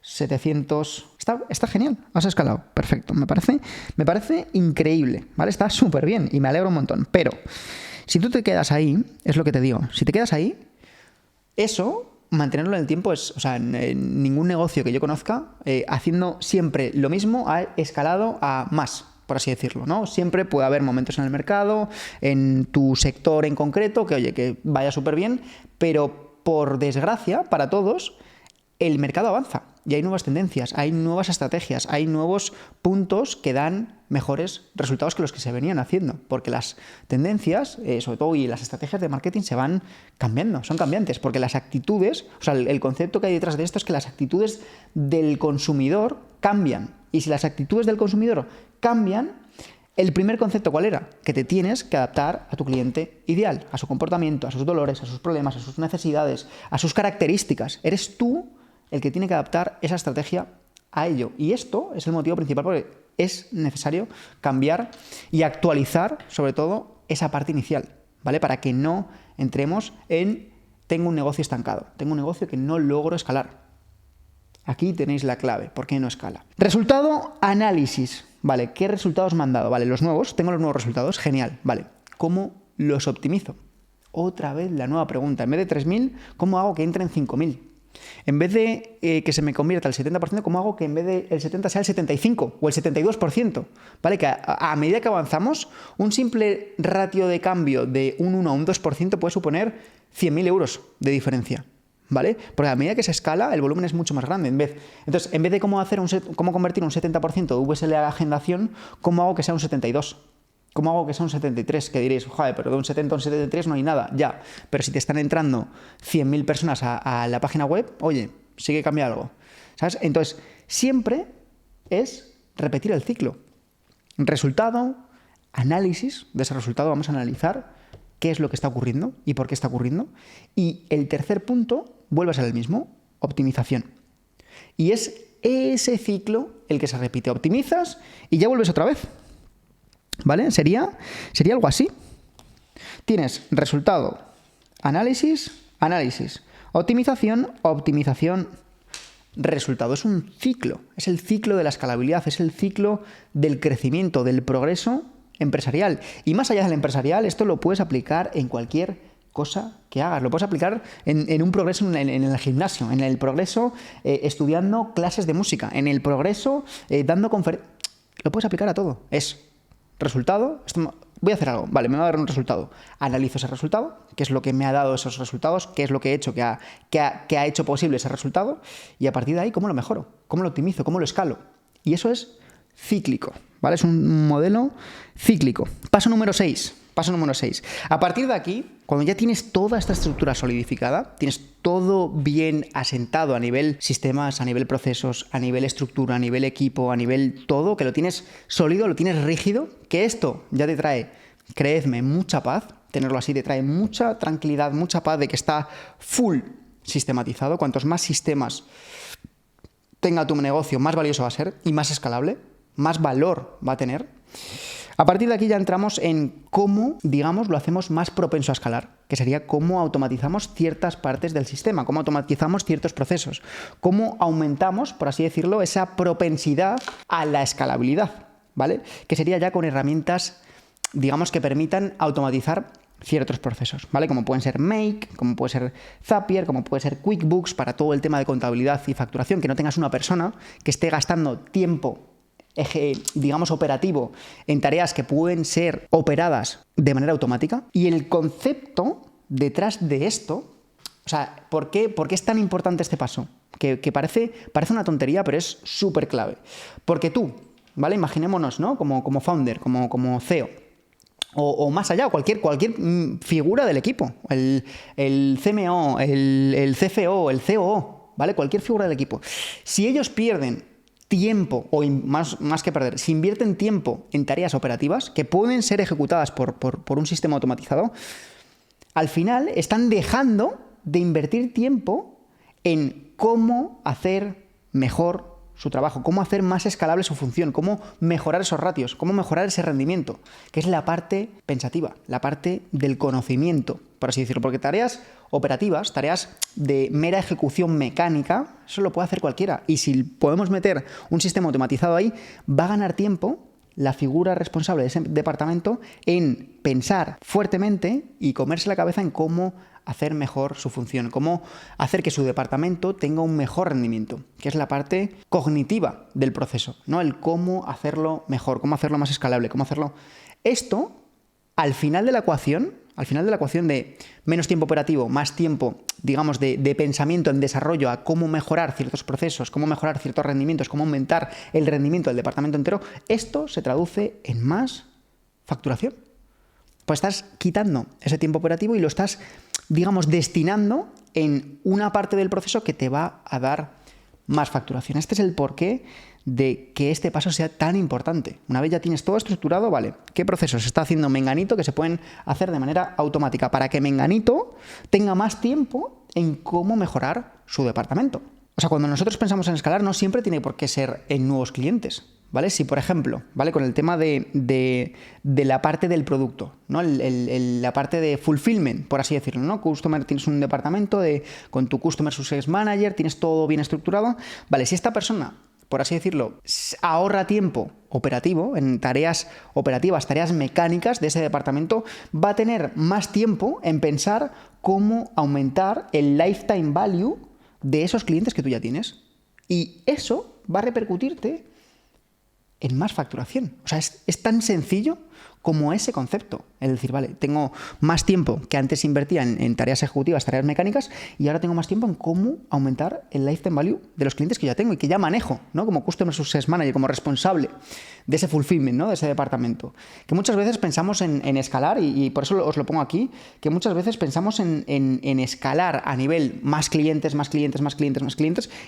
700. Está genial, has escalado, perfecto, me parece increíble, ¿vale? Está súper bien y me alegro un montón, pero si tú te quedas ahí, es lo que te digo, si te quedas ahí, eso, mantenerlo en el tiempo es, o sea, en ningún negocio que yo conozca, haciendo siempre lo mismo, ha escalado a más, por así decirlo, ¿no? Siempre puede haber momentos en el mercado, en tu sector en concreto, que oye, que vaya súper bien, pero por desgracia, para todos, el mercado avanza y hay nuevas tendencias, hay nuevas estrategias, hay nuevos puntos que dan mejores resultados que los que se venían haciendo, porque las tendencias, sobre todo, y las estrategias de marketing se van cambiando, son cambiantes, porque las actitudes, o sea, el concepto que hay detrás de esto es que las actitudes del consumidor cambian, y si las actitudes del consumidor cambian, el primer concepto, ¿cuál era? Que te tienes que adaptar a tu cliente ideal, a su comportamiento, a sus dolores, a sus problemas, a sus necesidades, a sus características. Eres tú el que tiene que adaptar esa estrategia a ello. Y esto es el motivo principal porque es necesario cambiar y actualizar, sobre todo, esa parte inicial, ¿vale? Para que no entremos en tengo un negocio estancado, tengo un negocio que no logro escalar. Aquí tenéis la clave, ¿por qué no escala? Resultado, análisis, ¿vale? ¿Qué resultados me han dado? Vale, los nuevos, tengo los nuevos resultados, genial, ¿vale? ¿Cómo los optimizo? Otra vez la nueva pregunta, en vez de 3000, ¿cómo hago que entren 5000? En vez de que se me convierta el 70%, ¿cómo hago que en vez del 70 sea el 75 o el 72%? ¿Vale? Que a medida que avanzamos, un simple ratio de cambio de un 1 a un 2% puede suponer 100.000 euros de diferencia. ¿Vale? Porque a medida que se escala, el volumen es mucho más grande. Entonces, en vez de cómo convertir un 70% de VSL a agendación, ¿cómo hago que sea un 72%? ¿Cómo hago que sea un 73%? Que diréis, joder, pero de un 70 a un 73 no hay nada. Ya, pero si te están entrando 100.000 personas a la página web, oye, sí que cambia algo. ¿Sabes? Entonces, siempre es repetir el ciclo. Resultado, análisis de ese resultado. Vamos a analizar qué es lo que está ocurriendo y por qué está ocurriendo. Y el tercer punto vuelve a ser el mismo, optimización. Y es ese ciclo el que se repite. Optimizas y ya vuelves otra vez. ¿Vale? Sería algo así. Tienes resultado, análisis, optimización, resultado. Es un ciclo. Es el ciclo de la escalabilidad, es el ciclo del crecimiento, del progreso empresarial. Y más allá del empresarial, esto lo puedes aplicar en cualquier cosa que hagas. Lo puedes aplicar en un progreso en el gimnasio, en el progreso estudiando clases de música, en el progreso dando conferencias. Lo puedes aplicar a todo. Es resultado, voy a hacer algo, vale, me va a dar un resultado. Analizo ese resultado, qué es lo que me ha dado esos resultados, qué es lo que he hecho que ha hecho posible ese resultado, y a partir de ahí, ¿cómo lo mejoro? ¿Cómo lo optimizo? ¿Cómo lo escalo? Y eso es cíclico, ¿vale? Es un modelo cíclico. Paso número 6. A partir de aquí, cuando ya tienes toda esta estructura solidificada, tienes todo bien asentado a nivel sistemas, a nivel procesos, a nivel estructura, a nivel equipo, a nivel todo, que lo tienes sólido, lo tienes rígido, que esto ya te trae, creedme, mucha paz, tenerlo así te trae mucha tranquilidad, mucha paz de que está full sistematizado. Cuantos más sistemas tenga tu negocio, más valioso va a ser y más escalable, más valor va a tener. A partir de aquí ya entramos en cómo, digamos, lo hacemos más propenso a escalar, que sería cómo automatizamos ciertas partes del sistema, cómo automatizamos ciertos procesos, cómo aumentamos, por así decirlo, esa propensidad a la escalabilidad, ¿vale? Que sería ya con herramientas, digamos, que permitan automatizar ciertos procesos, ¿vale? Como pueden ser Make, como puede ser Zapier, como puede ser QuickBooks para todo el tema de contabilidad y facturación, que no tengas una persona que esté gastando tiempo digamos operativo en tareas que pueden ser operadas de manera automática. Y el concepto detrás de esto, o sea, ¿por qué es tan importante este paso? Que parece una tontería, pero es súper clave. Porque tú, ¿vale? Imaginémonos, ¿no? Como founder, como CEO, o más allá, cualquier figura del equipo, el CMO, el CFO, el COO, ¿vale? Cualquier figura del equipo. Si ellos pierden tiempo, o más que perder, si invierten tiempo en tareas operativas que pueden ser ejecutadas por un sistema automatizado, al final están dejando de invertir tiempo en cómo hacer mejor su trabajo, cómo hacer más escalable su función, cómo mejorar esos ratios, cómo mejorar ese rendimiento, que es la parte pensativa, la parte del conocimiento, por así decirlo, porque tareas operativas, tareas de mera ejecución mecánica, eso lo puede hacer cualquiera. Y si podemos meter un sistema automatizado ahí, va a ganar tiempo la figura responsable de ese departamento en pensar fuertemente y comerse la cabeza en cómo hacer mejor su función, cómo hacer que su departamento tenga un mejor rendimiento, que es la parte cognitiva del proceso, ¿no? El cómo hacerlo mejor, cómo hacerlo más escalable, cómo hacerlo. Esto, al final de la ecuación de menos tiempo operativo, más tiempo, digamos, de pensamiento en desarrollo a cómo mejorar ciertos procesos, cómo mejorar ciertos rendimientos, cómo aumentar el rendimiento del departamento entero, esto se traduce en más facturación. Pues estás quitando ese tiempo operativo y lo estás, digamos, destinando en una parte del proceso que te va a dar más facturación. Este es el porqué de que este paso sea tan importante. Una vez ya tienes todo estructurado, vale, ¿qué procesos está haciendo Menganito que se pueden hacer de manera automática para que Menganito tenga más tiempo en cómo mejorar su departamento? O sea, cuando nosotros pensamos en escalar, no siempre tiene por qué ser en nuevos clientes, ¿vale? Si, por ejemplo, ¿vale? Con el tema de la parte del producto, ¿no? La parte de fulfillment, por así decirlo, ¿no? Customer, tienes un departamento con tu Customer Success Manager, tienes todo bien estructurado. Vale, si esta persona, por así decirlo, ahorra tiempo operativo en tareas operativas, tareas mecánicas de ese departamento, va a tener más tiempo en pensar cómo aumentar el lifetime value de esos clientes que tú ya tienes. Y eso va a repercutirte en más facturación. O sea, es tan sencillo como ese concepto. Es decir, vale, tengo más tiempo que antes invertía en tareas ejecutivas, tareas mecánicas, y ahora tengo más tiempo en cómo aumentar el lifetime value de los clientes que ya tengo y que ya manejo, ¿no? Como Customer Success Manager, como responsable de ese fulfillment, ¿no? De ese departamento. Que muchas veces pensamos en escalar, y por eso os lo pongo aquí, que muchas veces pensamos en escalar a nivel más clientes,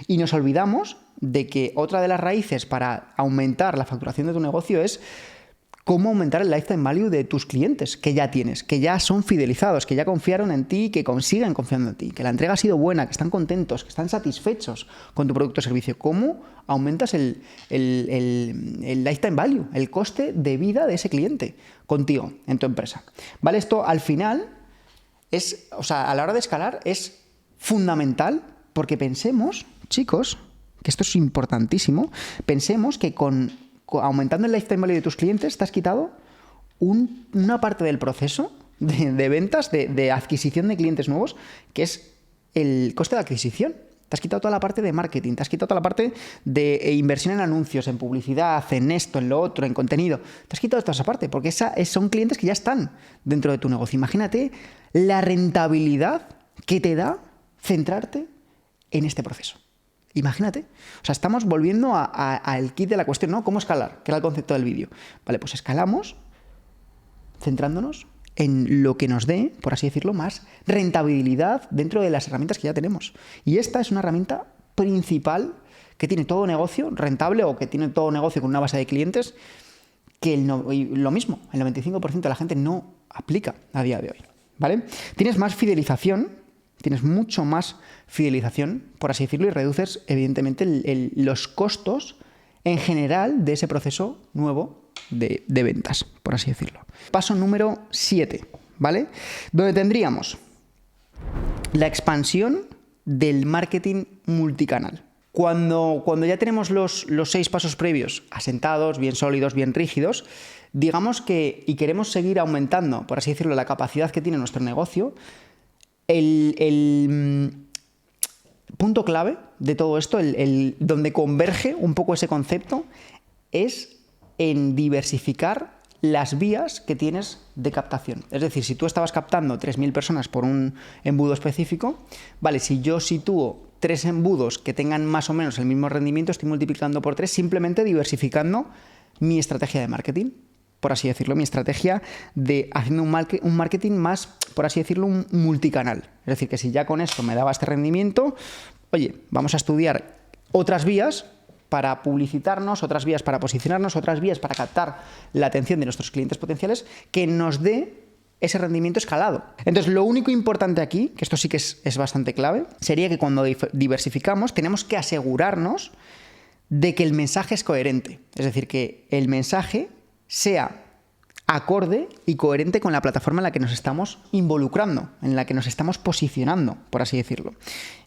y nos olvidamos de que otra de las raíces para aumentar la facturación de tu negocio es cómo aumentar el lifetime value de tus clientes que ya tienes, que ya son fidelizados, que ya confiaron en ti, que consiguen confiando en ti, que la entrega ha sido buena, que están contentos, que están satisfechos con tu producto o servicio. ¿Cómo aumentas el lifetime value, el coste de vida de ese cliente contigo, en tu empresa? ¿Vale? Esto al final a la hora de escalar es fundamental, porque pensemos, chicos, que esto es importantísimo, pensemos que aumentando el lifetime value de tus clientes, te has quitado una parte del proceso de ventas, de adquisición de clientes nuevos, que es el coste de adquisición. Te has quitado toda la parte de marketing, te has quitado toda la parte de inversión en anuncios, en publicidad, en esto, en lo otro, en contenido. Te has quitado toda esa parte, porque son clientes que ya están dentro de tu negocio. Imagínate la rentabilidad que te da centrarte en este proceso. Imagínate. O sea, estamos volviendo al kit de la cuestión, ¿no? ¿Cómo escalar? Que era el concepto del vídeo. Vale, pues escalamos centrándonos en lo que nos dé, por así decirlo, más rentabilidad dentro de las herramientas que ya tenemos. Y esta es una herramienta principal que tiene todo negocio rentable, o que tiene todo negocio con una base de clientes, que lo mismo, el 95% de la gente no aplica a día de hoy. ¿Vale? Tienes más fidelización. Tienes mucho más fidelización, por así decirlo, y reduces, evidentemente, los costos en general de ese proceso nuevo de ventas, por así decirlo. Paso número 7, ¿vale? Donde tendríamos la expansión del marketing multicanal. Cuando ya tenemos los 6 pasos previos asentados, bien sólidos, bien rígidos, digamos que, y queremos seguir aumentando, por así decirlo, la capacidad que tiene nuestro negocio, el punto clave de todo esto, donde converge un poco ese concepto, es en diversificar las vías que tienes de captación. Es decir, si tú estabas captando 3.000 personas por un embudo específico, vale, si yo sitúo 3 embudos que tengan más o menos el mismo rendimiento, estoy multiplicando por 3, simplemente diversificando mi estrategia de marketing, por así decirlo, mi estrategia de haciendo un marketing más, por así decirlo, un multicanal. Es decir, que si ya con esto me daba este rendimiento, oye, vamos a estudiar otras vías para publicitarnos, otras vías para posicionarnos, otras vías para captar la atención de nuestros clientes potenciales, que nos dé ese rendimiento escalado. Entonces, lo único importante aquí, que esto sí que es bastante clave, sería que cuando diversificamos tenemos que asegurarnos de que el mensaje es coherente. Es decir, que el mensaje sea acorde y coherente con la plataforma en la que nos estamos involucrando, en la que nos estamos posicionando, por así decirlo.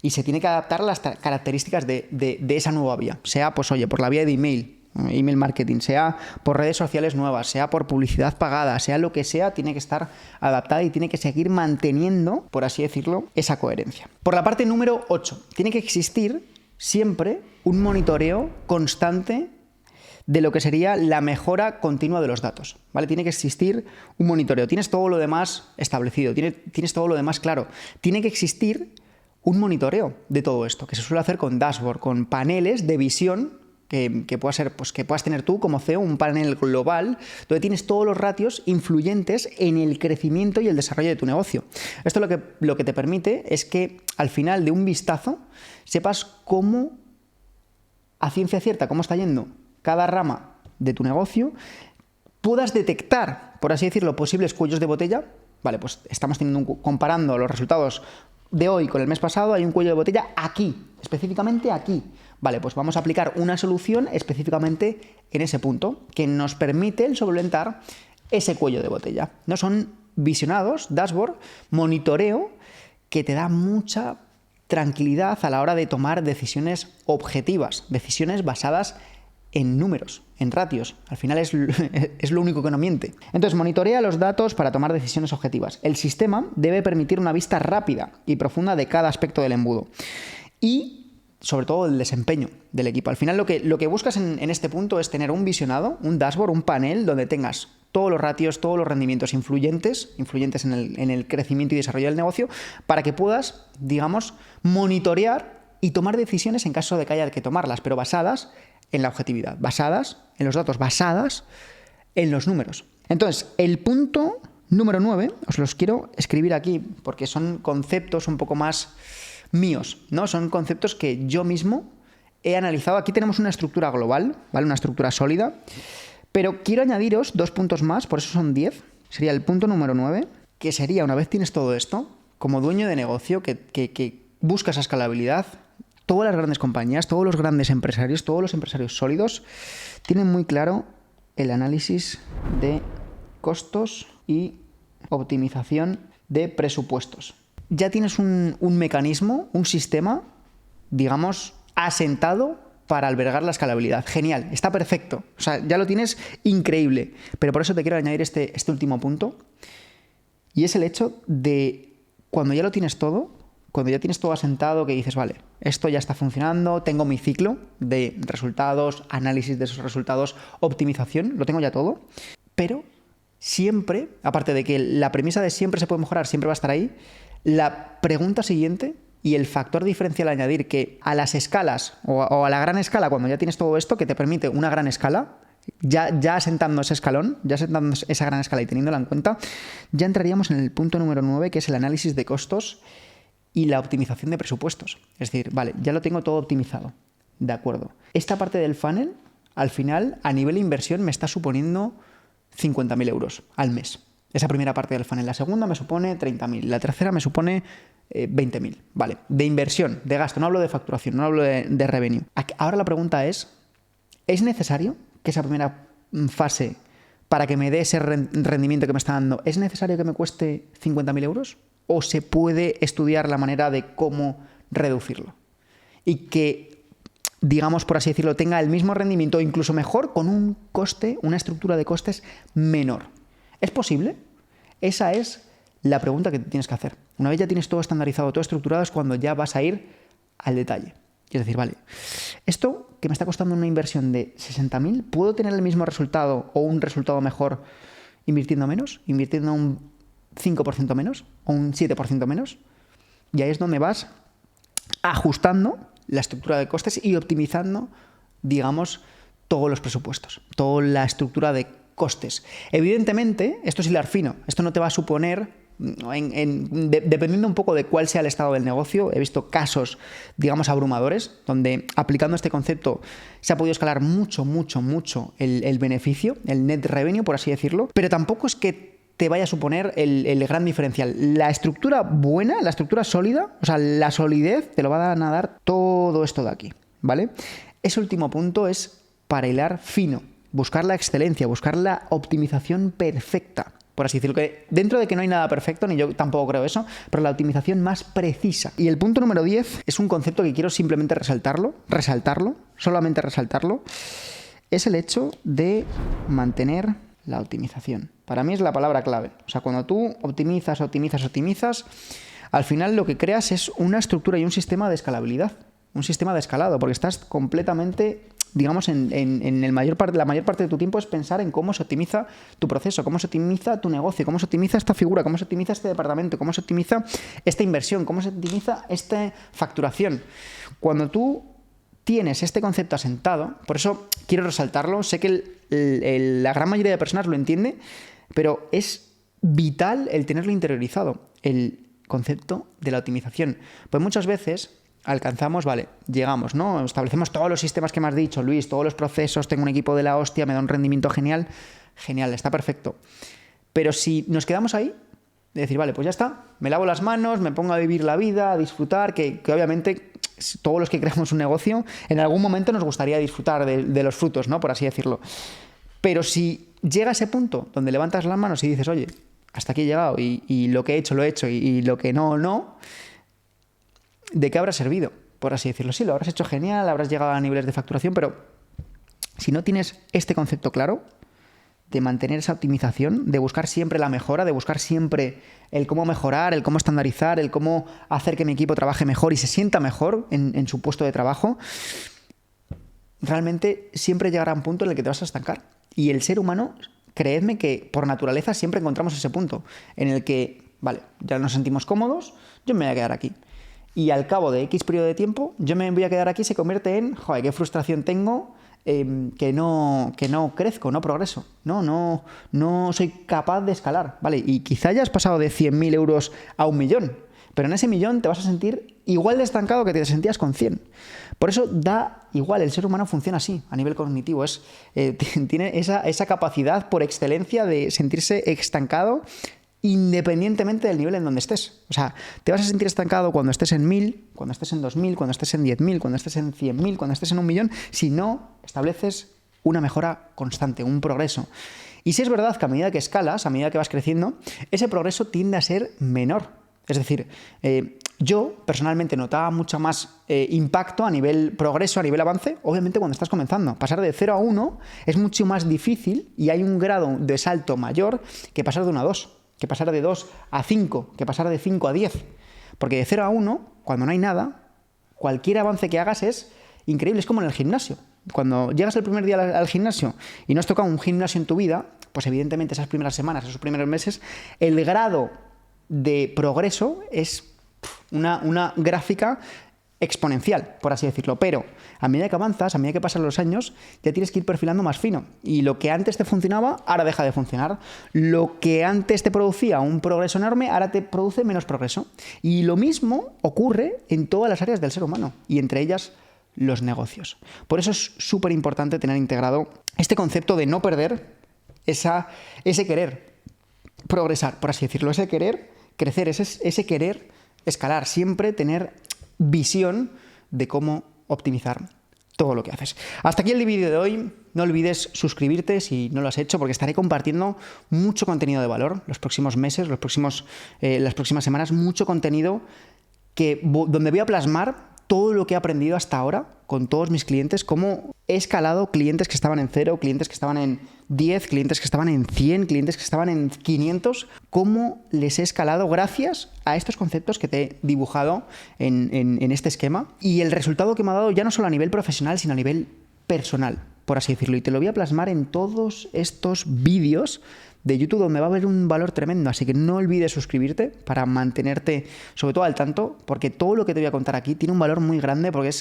Y se tiene que adaptar a las características de esa nueva vía, sea, pues oye, por la vía de email marketing, sea por redes sociales nuevas, sea por publicidad pagada, sea lo que sea, tiene que estar adaptada y tiene que seguir manteniendo, por así decirlo, esa coherencia. Por la parte número 8, tiene que existir siempre un monitoreo constante de lo que sería la mejora continua de los datos, ¿vale? Tiene que existir un monitoreo. Tienes todo lo demás establecido, tienes todo lo demás claro. Tiene que existir un monitoreo de todo esto, que se suele hacer con dashboard, con paneles de visión que pueda ser, pues, que puedas tener tú como CEO, un panel global donde tienes todos los ratios influyentes en el crecimiento y el desarrollo de tu negocio. Esto lo que te permite es que al final de un vistazo sepas cómo, a ciencia cierta, cómo está yendo cada rama de tu negocio, puedas detectar, por así decirlo, posibles cuellos de botella. Vale, pues estamos comparando los resultados de hoy con el mes pasado, hay un cuello de botella aquí, específicamente aquí. Vale, pues vamos a aplicar una solución específicamente en ese punto que nos permite el solventar ese cuello de botella. No son visionados, dashboard, monitoreo, que te da mucha tranquilidad a la hora de tomar decisiones objetivas, decisiones basadas en números, en ratios. Al final es lo único que no miente. Entonces, monitorea los datos para tomar decisiones objetivas. El sistema debe permitir una vista rápida y profunda de cada aspecto del embudo. y sobre todo el desempeño del equipo. Al final lo que buscas en este punto es tener un visionado, un dashboard, un panel donde tengas todos los ratios, todos los rendimientos influyentes en el crecimiento y desarrollo del negocio, para que puedas, digamos, monitorear y tomar decisiones en caso de que haya que tomarlas, pero basadas en la objetividad, basadas en los datos, basadas en los números. Entonces, el punto número 9, os los quiero escribir aquí porque son conceptos un poco más míos, ¿no? Son conceptos que yo mismo he analizado. Aquí tenemos una estructura global, ¿vale? Una estructura sólida, pero quiero añadiros 2 puntos más, por eso son 10. Sería el punto número 9, que sería, una vez tienes todo esto, como dueño de negocio, que buscas esa escalabilidad, todas las grandes compañías, todos los grandes empresarios, todos los empresarios sólidos, tienen muy claro el análisis de costos y optimización de presupuestos. Ya tienes un mecanismo, un sistema, digamos, asentado para albergar la escalabilidad. Genial, está perfecto. O sea, ya lo tienes increíble. Pero por eso te quiero añadir este último punto. Y es el hecho de cuando ya lo tienes todo, cuando ya tienes todo asentado, que dices, vale, esto ya está funcionando, tengo mi ciclo de resultados, análisis de esos resultados, optimización, lo tengo ya todo. Pero siempre, aparte de que la premisa de siempre se puede mejorar, siempre va a estar ahí, la pregunta siguiente y el factor diferencial a añadir, que a las escalas o a la gran escala, cuando ya tienes todo esto, que te permite una gran escala, ya asentando ese escalón, ya asentando esa gran escala y teniéndola en cuenta, ya entraríamos en el punto número 9, que es el análisis de costos y la optimización de presupuestos. Es decir, vale, ya lo tengo todo optimizado, de acuerdo. Esta parte del funnel, al final, a nivel de inversión, me está suponiendo 50.000 euros al mes. Esa primera parte del funnel. La segunda me supone 30.000. La tercera me supone 20.000. Vale. De inversión, de gasto. No hablo de facturación, no hablo de revenue. Ahora la pregunta ¿es necesario que esa primera fase, para que me dé ese rendimiento que me está dando, es necesario que me cueste 50.000 euros? ¿O se puede estudiar la manera de cómo reducirlo? Y que, digamos, por así decirlo, tenga el mismo rendimiento o incluso mejor, con un coste, una estructura de costes menor. ¿Es posible? Esa es la pregunta que tienes que hacer. Una vez ya tienes todo estandarizado, todo estructurado, es cuando ya vas a ir al detalle. Y es decir, vale, esto que me está costando una inversión de 60.000, ¿puedo tener el mismo resultado o un resultado mejor invirtiendo menos? ¿Invirtiendo un 5% menos o un 7% menos? Y ahí es donde vas ajustando la estructura de costes y optimizando, digamos, todos los presupuestos, toda la estructura de costes. Evidentemente, esto es hilar fino. Esto no te va a suponer, dependiendo un poco de cuál sea el estado del negocio, he visto casos, digamos, abrumadores, donde aplicando este concepto se ha podido escalar mucho el beneficio, el net revenue, por así decirlo, pero tampoco es que te vaya a suponer el gran diferencial. La estructura buena, la estructura sólida, o sea, la solidez te lo va a dar todo esto de aquí, ¿vale? Ese último punto es para hilar fino. Buscar la excelencia, buscar la optimización perfecta, por así decirlo, que dentro de que no hay nada perfecto, ni yo tampoco creo eso, pero la optimización más precisa. Y el punto número 10 es un concepto que quiero simplemente solamente resaltarlo, es el hecho de mantener la optimización. Para mí es la palabra clave. O sea, cuando tú optimizas, al final lo que creas es una estructura y un sistema de escalabilidad, un sistema de escalado, porque estás completamente, digamos, la mayor parte de tu tiempo es pensar en cómo se optimiza tu proceso, cómo se optimiza tu negocio, cómo se optimiza esta figura, cómo se optimiza este departamento, cómo se optimiza esta inversión, cómo se optimiza esta facturación. Cuando tú tienes este concepto asentado, por eso quiero resaltarlo, sé que la gran mayoría de personas lo entiende, pero es vital el tenerlo interiorizado, el concepto de la optimización. Pues muchas veces alcanzamos, vale, llegamos, ¿no? Establecemos todos los sistemas que me has dicho, Luis, todos los procesos, tengo un equipo de la hostia, me da un rendimiento genial, está perfecto. Pero si nos quedamos ahí, de decir, vale, pues ya está, me lavo las manos, me pongo a vivir la vida, a disfrutar, que obviamente todos los que creamos un negocio, en algún momento nos gustaría disfrutar de los frutos, ¿no? Por así decirlo. Pero si llega a ese punto donde levantas las manos y dices, oye, hasta aquí he llegado y lo que he hecho, lo he hecho y lo que no, ¿de qué habrá servido? Por así decirlo. Sí, lo habrás hecho genial, habrás llegado a niveles de facturación, pero si no tienes este concepto claro, de mantener esa optimización, de buscar siempre la mejora, de buscar siempre el cómo mejorar, el cómo estandarizar, el cómo hacer que mi equipo trabaje mejor y se sienta mejor en su puesto de trabajo, realmente siempre llegará un punto en el que te vas a estancar. Y el ser humano, creedme que por naturaleza siempre encontramos ese punto en el que, vale, ya nos sentimos cómodos, yo me voy a quedar aquí. Y al cabo de X periodo de tiempo, yo me voy a quedar aquí, se convierte en, joder, qué frustración tengo, que no crezco, no progreso, no soy capaz de escalar, ¿vale? Y quizá hayas pasado de 100.000 euros a 1 millón, pero en ese millón te vas a sentir igual de estancado que te sentías con 100. Por eso da igual, el ser humano funciona así, a nivel cognitivo, tiene esa capacidad por excelencia de sentirse estancado independientemente del nivel en donde estés. O sea, te vas a sentir estancado cuando estés en 1.000, cuando estés en 2.000, cuando estés en 10.000, cuando estés en 100.000, cuando estés en 1 millón, si no estableces una mejora constante, un progreso. Y si es verdad que a medida que escalas, a medida que vas creciendo, ese progreso tiende a ser menor. Es decir, yo personalmente notaba mucho más impacto a nivel progreso, a nivel avance, obviamente cuando estás comenzando. Pasar de 0 a 1 es mucho más difícil y hay un grado de salto mayor que pasar de 1 a 2. Que pasar de 2 a 5, que pasar de 5 a 10. Porque de 0 a 1, cuando no hay nada, cualquier avance que hagas es increíble. Es como en el gimnasio. Cuando llegas el primer día al gimnasio y no has tocado un gimnasio en tu vida, pues evidentemente esas primeras semanas, esos primeros meses, el grado de progreso es una gráfica exponencial, por así decirlo, pero a medida que avanzas, a medida que pasan los años, ya tienes que ir perfilando más fino, y lo que antes te funcionaba, ahora deja de funcionar. Lo que antes te producía un progreso enorme, ahora te produce menos progreso, y lo mismo ocurre en todas las áreas del ser humano, y entre ellas los negocios. Por eso es súper importante tener integrado este concepto de no perder ese querer progresar, por así decirlo, ese querer crecer, ese querer escalar, siempre tener visión de cómo optimizar todo lo que haces. Hasta aquí el vídeo de hoy. No olvides suscribirte si no lo has hecho, porque estaré compartiendo mucho contenido de valor los próximos meses, las próximas semanas, mucho contenido donde voy a plasmar todo lo que he aprendido hasta ahora con todos mis clientes, cómo he escalado clientes que estaban en 0, clientes que estaban en 10, clientes que estaban en 100, clientes que estaban en 500, cómo les he escalado gracias a estos conceptos que te he dibujado en este esquema, y el resultado que me ha dado ya no solo a nivel profesional, sino a nivel personal, por así decirlo, y te lo voy a plasmar en todos estos vídeos de YouTube, donde va a haber un valor tremendo. Así que no olvides suscribirte para mantenerte sobre todo al tanto, porque todo lo que te voy a contar aquí tiene un valor muy grande, porque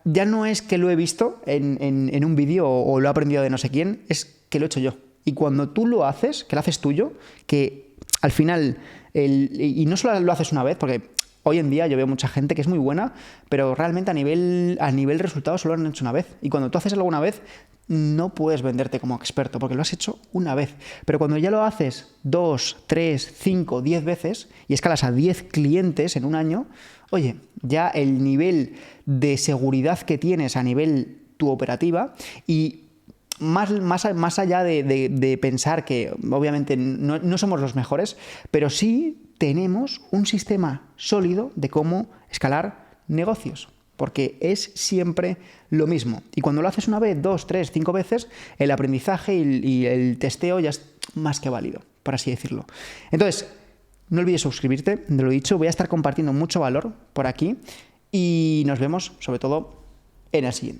ya no es que lo he visto en un vídeo o lo he aprendido de no sé quién, es que lo he hecho yo. Y cuando tú lo haces, que lo haces tuyo, que al final, y no solo lo haces una vez, porque hoy en día yo veo mucha gente que es muy buena, pero realmente a nivel resultados solo lo han hecho una vez. Y cuando tú haces algo una vez, no puedes venderte como experto, porque lo has hecho una vez. Pero cuando ya lo haces 2, 3, 5, 10 veces y escalas a 10 clientes en un año, oye, ya el nivel de seguridad que tienes a nivel tu operativa, y más allá de pensar que obviamente no somos los mejores, pero sí tenemos un sistema sólido de cómo escalar negocios, porque es siempre lo mismo. Y cuando lo haces una vez, 2, 3, 5 veces, el aprendizaje y el testeo ya es más que válido, por así decirlo. Entonces, no olvides suscribirte, te lo he dicho, voy a estar compartiendo mucho valor por aquí y nos vemos sobre todo en el siguiente.